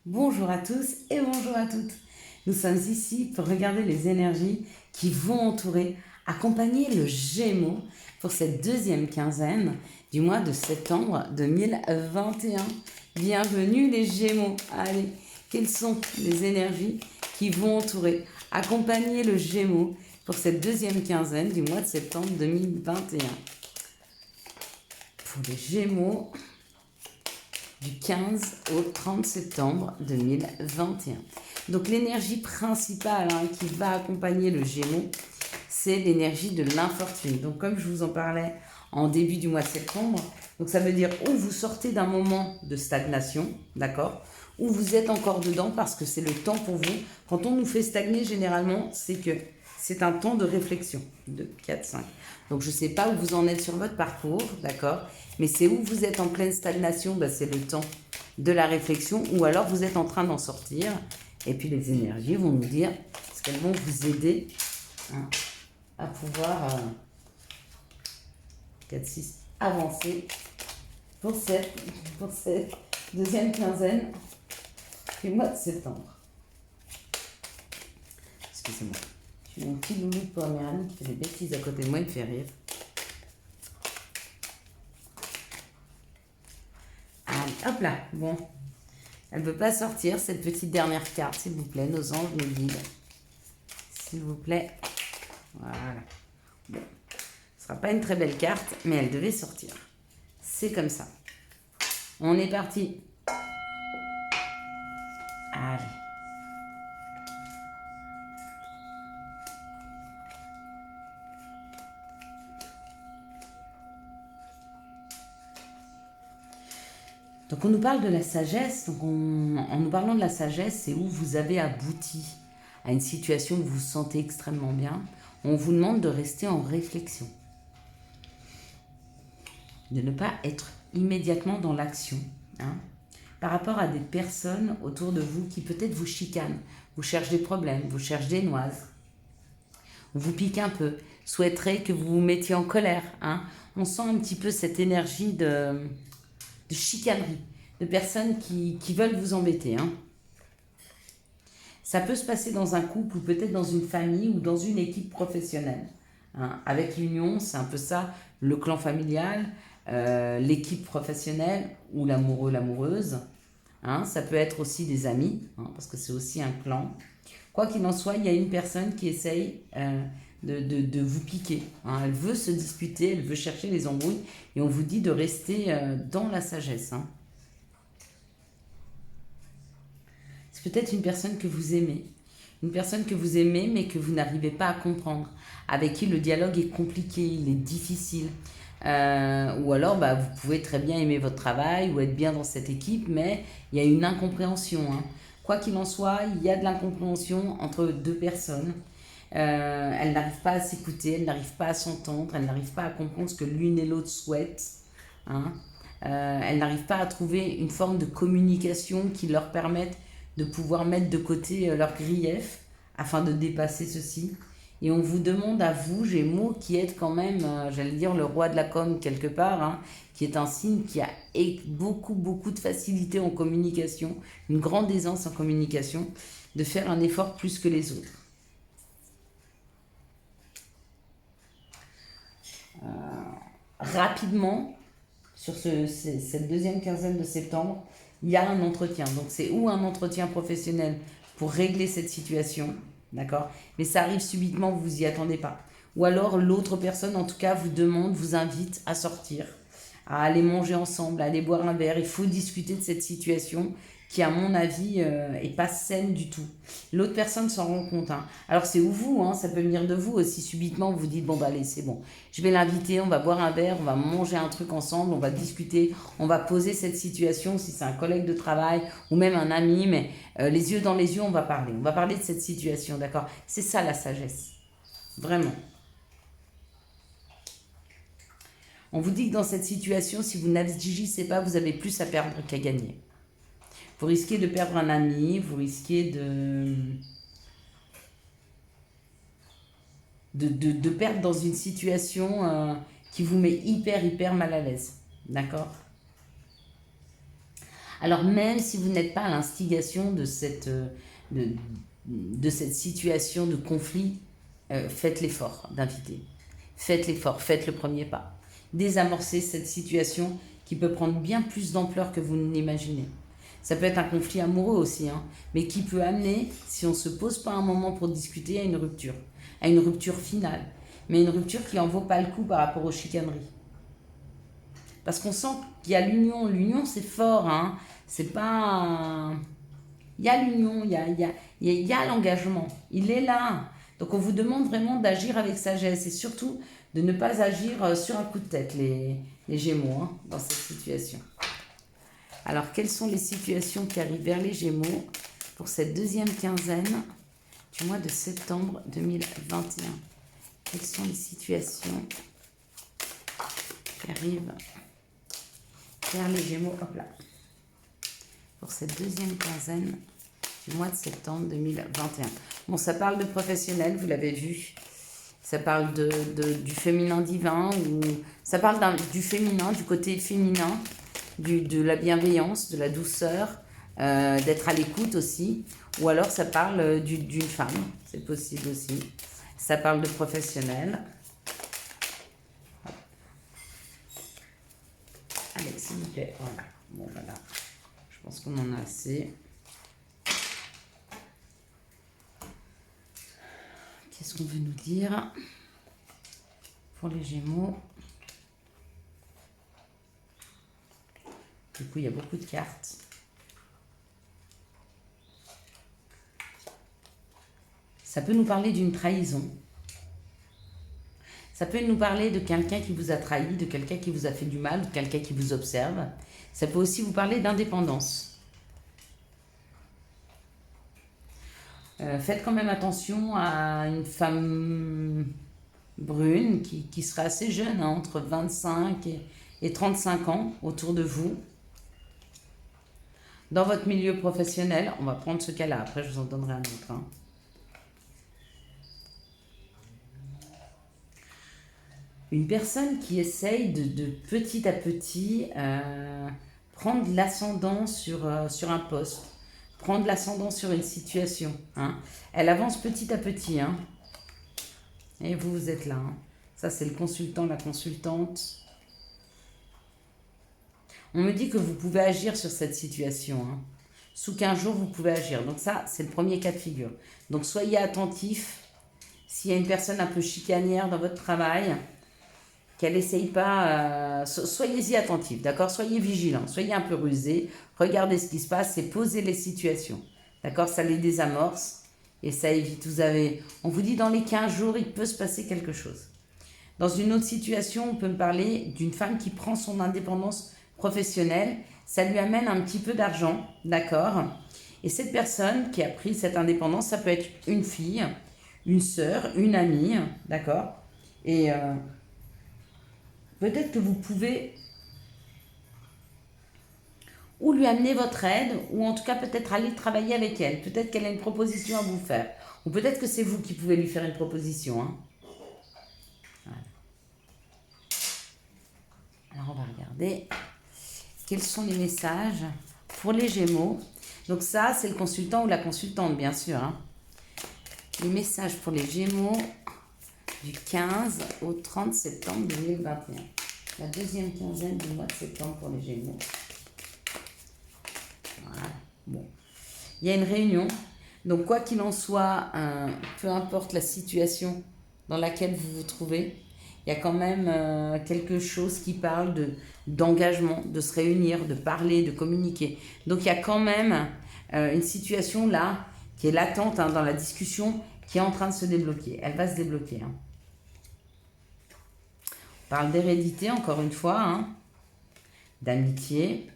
Bonjour à tous et bonjour à toutes. Nous sommes ici pour regarder les énergies qui vont entourer, accompagner le Gémeaux pour cette deuxième quinzaine du mois de septembre 2021. Bienvenue les Gémeaux. Allez, quelles sont les énergies qui vont entourer, accompagner le Gémeaux pour cette deuxième quinzaine du mois de septembre 2021? Pour les Gémeaux, du 15 au 30 septembre 2021. Donc l'énergie principale qui va accompagner le Gémeaux, c'est l'énergie de l'infortune. Donc comme je vous en parlais en début du mois de septembre, donc ça veut dire ou vous sortez d'un moment de stagnation, d'accord, ou vous êtes encore dedans parce que c'est le temps pour vous. Quand on nous fait stagner, généralement, c'est que c'est un temps de réflexion, de 4-5. Donc je ne sais pas où vous en êtes sur votre parcours, d'accord, mais c'est où vous êtes en pleine stagnation, c'est le temps de la réflexion, ou alors vous êtes en train d'en sortir, et puis les énergies vont nous dire ce qu'elles vont vous aider à pouvoir 4-6 avancer pour cette deuxième quinzaine du mois de septembre. Excusez-moi. J'ai mon petit loulou de Poméranie qui fait des bêtises à côté de moi, il me fait rire. Allez, hop là, bon. Elle ne veut pas sortir, cette petite dernière carte, s'il vous plaît, nos anges, nos guides. S'il vous plaît. Voilà. Bon. Ce ne sera pas une très belle carte, mais elle devait sortir. C'est comme ça. On est parti. Allez. Donc on nous parle de la sagesse. Donc en nous parlant de la sagesse, c'est où vous avez abouti à une situation où vous vous sentez extrêmement bien. On vous demande de rester en réflexion. De ne pas être immédiatement dans l'action. Par rapport à des personnes autour de vous qui peut-être vous chicanent, vous cherchent des problèmes, vous cherchent des noises, vous piquent un peu, souhaiteraient que vous vous mettiez en colère. On sent un petit peu cette énergie de chicanerie, de personnes qui veulent vous embêter. Ça peut se passer dans un couple ou peut-être dans une famille ou dans une équipe professionnelle. Avec l'union, c'est un peu ça, le clan familial, l'équipe professionnelle ou l'amoureux, l'amoureuse. Ça peut être aussi des amis, parce que c'est aussi un clan. Quoi qu'il en soit, il y a une personne qui essaye de vous piquer. Elle veut se disputer, elle veut chercher les embrouilles, et on vous dit de rester dans la sagesse. C'est peut-être une personne que vous aimez. Une personne que vous aimez, mais que vous n'arrivez pas à comprendre. Avec qui le dialogue est compliqué, il est difficile. Ou alors, vous pouvez très bien aimer votre travail ou être bien dans cette équipe, mais il y a une incompréhension. Quoi qu'il en soit, il y a de l'incompréhension entre deux personnes. Elles n'arrivent pas à s'écouter, elles n'arrivent pas à s'entendre, elles n'arrivent pas à comprendre ce que l'une et l'autre souhaitent. Elles n'arrivent pas à trouver une forme de communication qui leur permette de pouvoir mettre de côté leurs griefs afin de dépasser ceci. Et on vous demande à vous, Gémeaux, qui êtes quand même, j'allais dire, le roi de la com quelque part, qui est un signe qui a beaucoup, beaucoup de facilité en communication, une grande aisance en communication, de faire un effort plus que les autres. Rapidement, sur cette deuxième quinzaine de septembre, il y a un entretien. Donc c'est ou un entretien professionnel pour régler cette situation, d'accord, mais ça arrive subitement, vous vous y attendez pas. Ou alors l'autre personne, en tout cas, vous demande, vous invite à sortir, à aller manger ensemble, à aller boire un verre. Il faut discuter de cette situation qui, à mon avis, est pas saine du tout. L'autre personne s'en rend compte. Alors c'est ou vous, ça peut venir de vous aussi. Subitement, vous dites, bon, allez, c'est bon. Je vais l'inviter, on va boire un verre, on va manger un truc ensemble, on va discuter, on va poser cette situation, si c'est un collègue de travail ou même un ami, mais les yeux dans les yeux, on va parler. On va parler de cette situation, d'accord? C'est ça la sagesse. Vraiment. On vous dit que dans cette situation, si vous n'agissez pas, vous avez plus à perdre qu'à gagner. Vous risquez de perdre un ami, vous risquez de perdre dans une situation qui vous met hyper mal à l'aise. D'accord? Alors même si vous n'êtes pas à l'instigation de cette situation de conflit, faites l'effort d'inviter. Faites l'effort, faites le premier pas. Désamorcez cette situation qui peut prendre bien plus d'ampleur que vous ne l'imaginez. Ça peut être un conflit amoureux aussi, hein, mais qui peut amener, si on ne se pose pas un moment pour discuter, à une rupture finale, mais une rupture qui n'en vaut pas le coup par rapport aux chicaneries. Parce qu'on sent qu'il y a l'union. L'union, c'est fort, hein. C'est pas... Il y a l'union, il y a l'engagement. Il est là. Donc on vous demande vraiment d'agir avec sagesse et surtout de ne pas agir sur un coup de tête, les Gémeaux, hein, dans cette situation. Alors, quelles sont les situations qui arrivent vers les Gémeaux pour cette deuxième quinzaine du mois de septembre 2021? Quelles sont les situations qui arrivent vers les Gémeaux? Hop là. Pour cette deuxième quinzaine du mois de septembre 2021. Bon, ça parle de professionnel, vous l'avez vu. Ça parle du féminin divin, ou ça parle du féminin, du côté féminin, de la bienveillance, de la douceur, d'être à l'écoute aussi. Ou alors ça parle d'une femme, c'est possible aussi. Ça parle de professionnel. Allez, s'il vous plaît, voilà. Bon, voilà. Je pense qu'on en a assez. Qu'est-ce qu'on veut nous dire pour les Gémeaux? Du coup, il y a beaucoup de cartes. Ça peut nous parler d'une trahison. Ça peut nous parler de quelqu'un qui vous a trahi, de quelqu'un qui vous a fait du mal, de quelqu'un qui vous observe. Ça peut aussi vous parler d'indépendance. Faites quand même attention à une femme brune qui sera assez jeune, hein, entre 25 et 35 ans autour de vous. Dans votre milieu professionnel, on va prendre ce cas-là, après je vous en donnerai un autre. Hein. Une personne qui essaye de petit à petit prendre l'ascendant sur un poste, prendre l'ascendant sur une situation. Hein. Elle avance petit à petit. Hein. Et vous êtes là. Hein. Ça, c'est le consultant, la consultante. On me dit que vous pouvez agir sur cette situation. Hein. Sous 15 jours, vous pouvez agir. Donc ça, c'est le premier cas de figure. Donc soyez attentifs. S'il y a une personne un peu chicanière dans votre travail, qu'elle n'essaye pas... soyez-y attentifs, d'accord? Soyez vigilants, soyez un peu rusés. Regardez ce qui se passe et posez les situations. D'accord? Ça les désamorce et ça évite. On vous dit dans les 15 jours, il peut se passer quelque chose. Dans une autre situation, on peut me parler d'une femme qui prend son indépendance professionnelle, ça lui amène un petit peu d'argent, d'accord? Et cette personne qui a pris cette indépendance, ça peut être une fille, une sœur, une amie, d'accord? Et peut-être que vous pouvez ou lui amener votre aide, ou en tout cas peut-être aller travailler avec elle. Peut-être qu'elle a une proposition à vous faire. Ou peut-être que c'est vous qui pouvez lui faire une proposition. Hein. Voilà. Alors on va regarder. Quels sont les messages pour les Gémeaux? Donc ça, c'est le consultant ou la consultante, bien sûr. Hein. Les messages pour les Gémeaux du 15 au 30 septembre 2021. La deuxième quinzaine du mois de septembre pour les Gémeaux. Voilà. Bon. Il y a une réunion. Donc quoi qu'il en soit, peu importe la situation dans laquelle vous vous trouvez, il y a quand même quelque chose qui parle d'engagement, de se réunir, de parler, de communiquer. Donc il y a quand même une situation là qui est latente hein, dans la discussion qui est en train de se débloquer. Elle va se débloquer. Hein. On parle d'hérédité encore une fois, hein, d'amitié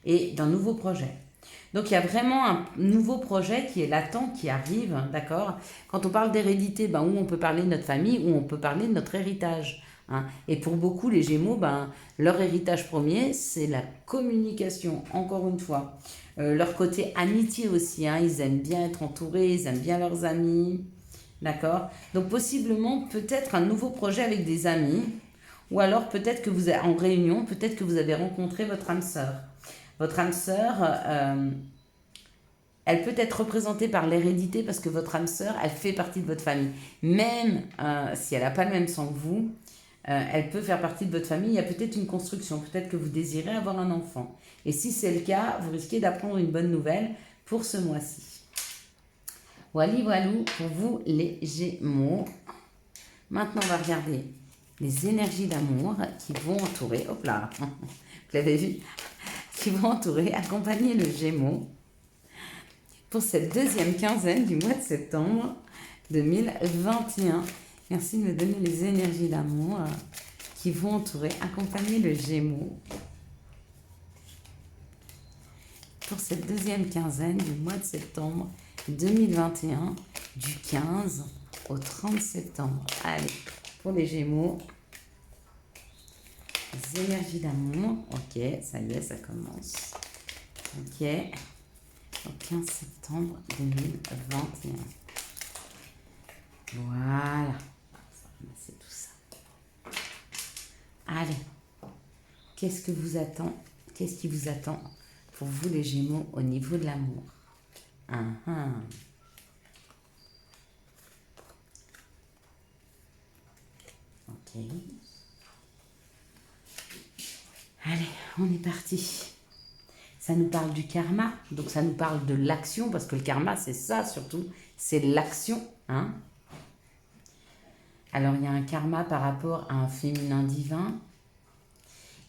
et d'un nouveau projet. Donc il y a vraiment un nouveau projet qui est latent, qui arrive, d'accord? Quand on parle d'hérédité, où on peut parler de notre famille, ou on peut parler de notre héritage. Hein. Et pour beaucoup, les Gémeaux, leur héritage premier, c'est la communication, encore une fois. Leur côté amitié aussi, hein. Ils aiment bien être entourés, ils aiment bien leurs amis, d'accord? Donc possiblement, peut-être un nouveau projet avec des amis, ou alors peut-être que vous êtes en réunion, peut-être que vous avez rencontré votre âme sœur. Votre âme sœur, elle peut être représentée par l'hérédité parce que votre âme sœur, elle fait partie de votre famille. Même si elle n'a pas le même sang que vous, elle peut faire partie de votre famille. Il y a peut-être une construction, peut-être que vous désirez avoir un enfant. Et si c'est le cas, vous risquez d'apprendre une bonne nouvelle pour ce mois-ci. Voilà, voilou pour vous les Gémeaux. Maintenant, on va regarder les énergies d'amour qui vont entourer, hop là, vous l'avez vu, qui vont entourer, accompagner le Gémeaux pour cette deuxième quinzaine du mois de septembre 2021. Merci de me donner les énergies d'amour qui vont entourer, accompagner le Gémeaux pour cette deuxième quinzaine du mois de septembre 2021, du 15 au 30 septembre. Allez, pour les Gémeaux, les énergies d'amour. Ok, ça y est, ça commence. Ok, au 15 septembre 2021. Voilà. C'est tout ça. Allez, qu'est-ce qui vous attend pour vous les Gémeaux au niveau de l'amour? Ok. Allez, on est parti. Ça nous parle du karma, donc ça nous parle de l'action, parce que le karma, c'est ça surtout, c'est l'action. Hein. Alors, il y a un karma par rapport à un féminin divin,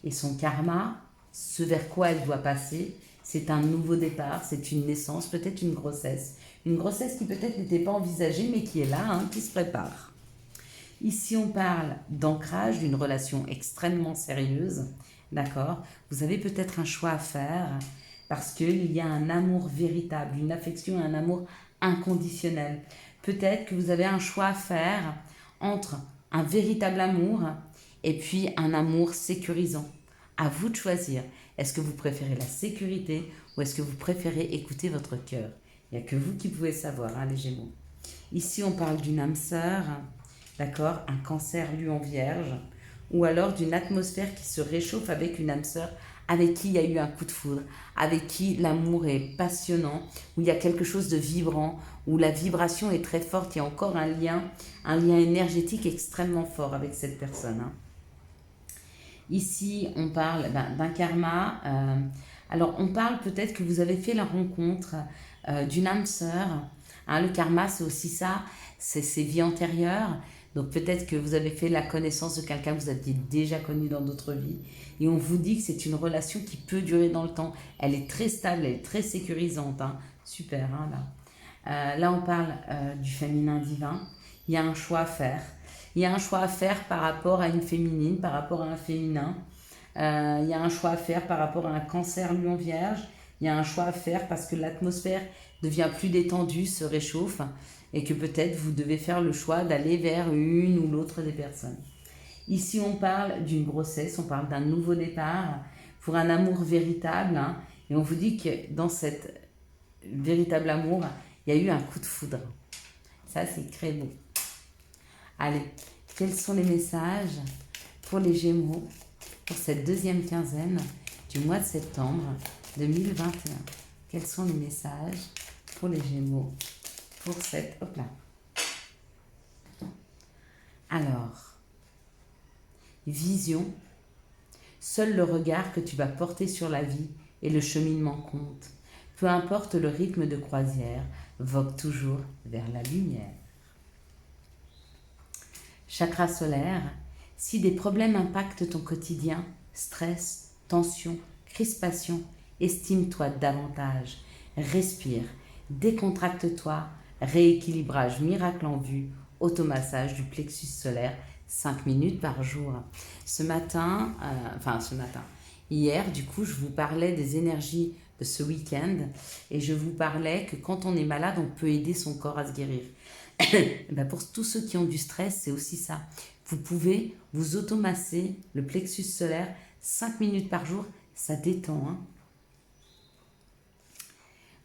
et son karma, ce vers quoi elle doit passer, c'est un nouveau départ, c'est une naissance, peut-être une grossesse. Une grossesse qui peut-être n'était pas envisagée, mais qui est là, hein, qui se prépare. Ici, on parle d'ancrage, d'une relation extrêmement sérieuse, d'accord? Vous avez peut-être un choix à faire parce qu'il y a un amour véritable, une affection et un amour inconditionnel. Peut-être que vous avez un choix à faire entre un véritable amour et puis un amour sécurisant. À vous de choisir. Est-ce que vous préférez la sécurité ou est-ce que vous préférez écouter votre cœur? Il n'y a que vous qui pouvez savoir, hein, les Gémeaux. Ici, on parle d'une âme sœur, d'accord, un cancer lion vierge, ou alors d'une atmosphère qui se réchauffe avec une âme sœur avec qui il y a eu un coup de foudre, avec qui l'amour est passionnant, où il y a quelque chose de vibrant, où la vibration est très forte, il y a encore un lien énergétique extrêmement fort avec cette personne. Hein. Ici, on parle d'un karma. Alors, on parle peut-être que vous avez fait la rencontre d'une âme sœur. Hein, le karma, c'est aussi ça, c'est ses vies antérieures. Donc, peut-être que vous avez fait la connaissance de quelqu'un que vous aviez déjà connu dans d'autres vies. Et on vous dit que c'est une relation qui peut durer dans le temps. Elle est très stable, elle est très sécurisante. Hein. Super, hein, là. Là, on parle du féminin divin. Il y a un choix à faire. Il y a un choix à faire par rapport à une féminine, par rapport à un féminin. Il y a un choix à faire par rapport à un cancer lion vierge. Il y a un choix à faire parce que l'atmosphère devient plus détendue, se réchauffe et que peut-être vous devez faire le choix d'aller vers une ou l'autre des personnes. Ici, on parle d'une grossesse, on parle d'un nouveau départ pour un amour véritable. Hein, et on vous dit que dans cet véritable amour, il y a eu un coup de foudre. Ça, c'est très beau. Allez, quels sont les messages pour les Gémeaux pour cette deuxième quinzaine du mois de septembre 2021? Quels sont les messages pour les Gémeaux pour cette... Hop là. Alors, vision. Seul le regard que tu vas porter sur la vie et le cheminement compte. Peu importe le rythme de croisière, vogue toujours vers la lumière. Chakra solaire, si des problèmes impactent ton quotidien, stress, tension, crispation, estime-toi davantage, respire, décontracte-toi, rééquilibrage miracle en vue, automassage du plexus solaire, 5 minutes par jour. Hier, du coup, je vous parlais des énergies de ce week-end et je vous parlais que quand on est malade, on peut aider son corps à se guérir. Pour tous ceux qui ont du stress, c'est aussi ça. Vous pouvez vous automasser le plexus solaire 5 minutes par jour, ça détend. Hein.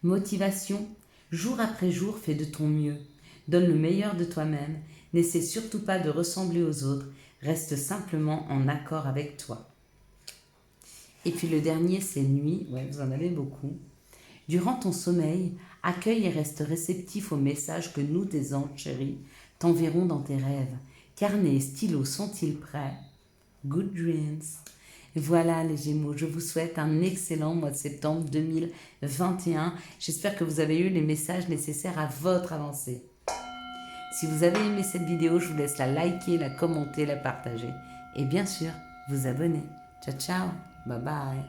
Motivation, jour après jour, fais de ton mieux. Donne le meilleur de toi-même. N'essaie surtout pas de ressembler aux autres. Reste simplement en accord avec toi. Et puis le dernier, c'est nuit. Ouais, vous en avez beaucoup. Durant ton sommeil, accueille et reste réceptif aux messages que nous, tes anges chéris, t'enverront dans tes rêves. Carnet et stylo sont-ils prêts? Good dreams. Voilà les Gémeaux, je vous souhaite un excellent mois de septembre 2021. J'espère que vous avez eu les messages nécessaires à votre avancée. Si vous avez aimé cette vidéo, je vous laisse la liker, la commenter, la partager. Et bien sûr, vous abonner. Ciao, ciao. Bye bye.